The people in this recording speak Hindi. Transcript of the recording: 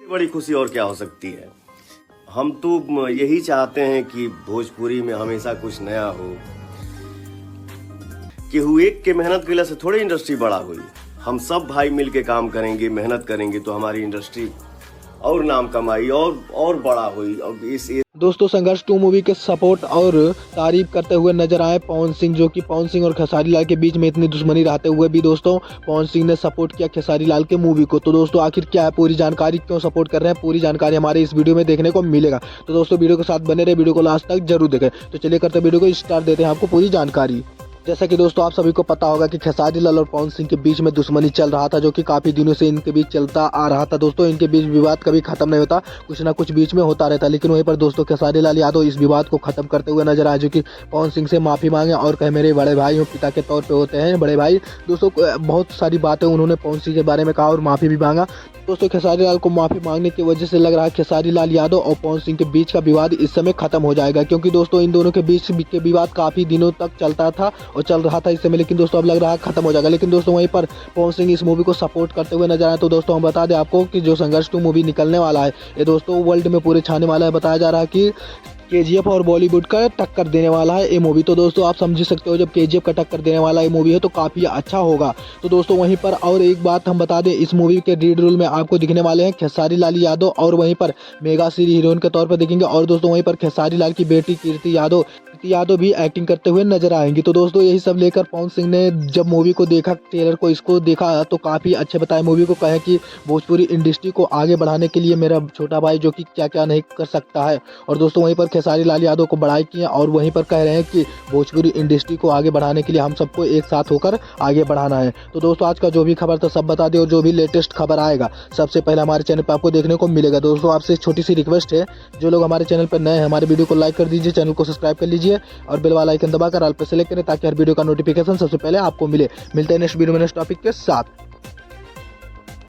बड़ी खुशी और क्या हो सकती है। हम तो यही चाहते हैं कि भोजपुरी में हमेशा कुछ नया हो। केहू एक के मेहनत के से थोड़ी इंडस्ट्री बड़ा हुई। हम सब भाई मिल के काम करेंगे, मेहनत करेंगे तो हमारी इंडस्ट्री और नाम कमाई और बड़ा हुई। और इस दोस्तों संघर्ष 2 मूवी के सपोर्ट और तारीफ करते हुए नजर आए पवन सिंह, जो कि पवन सिंह और खेसारी लाल के बीच में इतनी दुश्मनी रहते हुए भी दोस्तों पवन सिंह ने सपोर्ट किया खेसारी लाल के मूवी को। तो दोस्तों आखिर क्या है पूरी जानकारी, क्यों सपोर्ट कर रहे हैं, पूरी जानकारी हमारे इस वीडियो में देखने को मिलेगा। तो दोस्तों वीडियो के साथ बने रहे, वीडियो को लास्ट तक जरूर देखें। तो चलिए करते वीडियो को स्टार्ट देते हैं आपको पूरी जानकारी। जैसा कि दोस्तों आप सभी को पता होगा कि खेसारी लाल और पवन सिंह के बीच में दुश्मनी चल रहा था, जो कि काफी दिनों से इनके बीच चलता आ रहा था। दोस्तों इनके बीच विवाद कभी खत्म नहीं होता, कुछ ना कुछ बीच में होता रहता। लेकिन वहीं पर दोस्तों खेसारी लाल यादव इस विवाद को खत्म करते हुए नजर आए, जो कि पवन सिंह से माफी मांगे और कहे मेरे बड़े भाई हो, पिता के तौर पे होते हैं बड़े भाई। दोस्तों बहुत सारी बातें उन्होंने पवन सिंह के बारे में कहा और माफी भी मांगा। दोस्तों खेसारी लाल को माफी मांगने की वजह से लग रहा है खेसारी लाल यादव और पवन सिंह के बीच का विवाद इस समय खत्म हो जाएगा, क्योंकि दोस्तों इन दोनों के बीच के विवाद काफी दिनों तक चलता था और चल रहा था इस समय। लेकिन दोस्तों अब लग रहा है खत्म हो जाएगा। लेकिन दोस्तों वहीं पर पवन सिंह इस मूवी को सपोर्ट करते हुए नजर आए। तो दोस्तों हम बता दें आपको कि जो संघर्ष 2 मूवी निकलने वाला है, ये दोस्तों वर्ल्ड में पूरे छाने वाला है। बताया जा रहा है कि KGF और बॉलीवुड का टक्कर देने वाला है ये मूवी। तो दोस्तों आप समझ सकते हो, जब KGF का टक्कर देने वाला ये मूवी है तो काफ़ी अच्छा होगा। तो दोस्तों वहीं पर और एक बात हम बता दें, इस मूवी के लीड रोल में आपको दिखने वाले हैं खेसारी लाल यादव, और वहीं पर मेगा श्री हीरोइन के तौर पर दिखेंगे। और दोस्तों वहीं पर खेसारी लाल की बेटी कीर्ति यादव भी एक्टिंग करते हुए नजर आएंगी। तो दोस्तों यही सब लेकर पवन सिंह ने जब मूवी को देखा, ट्रेलर को इसको देखा तो काफ़ी अच्छे बताए मूवी को, कहे कि भोजपुरी इंडस्ट्री को आगे बढ़ाने के लिए मेरा छोटा भाई जो कि क्या क्या नहीं कर सकता है। और दोस्तों वहीं पर खेसारी लाल यादव को बड़ाई की है और वहीं पर कह रहे हैं कि भोजपुरी इंडस्ट्री को आगे बढ़ाने के लिए हम सबको एक साथ होकर आगे बढ़ाना है। तो दोस्तों आज का जो भी खबर था सब बता दें, और जो भी लेटेस्ट खबर आएगा सबसे पहले हमारे चैनल पर आपको देखने को मिलेगा। दोस्तों आपसे छोटी सी रिक्वेस्ट है, जो लोग हमारे चैनल पर नए हैं हमारे वीडियो को लाइक कर दीजिए, चैनल को सब्सक्राइब कर लीजिए और बेल वाला आइकन दबाकर ऑल पे सेलेक्ट करें, ताकि हर वीडियो का नोटिफिकेशन सबसे पहले आपको मिले। मिलते हैं नेक्स्ट वीडियो में नेक्स्ट टॉपिक के साथ।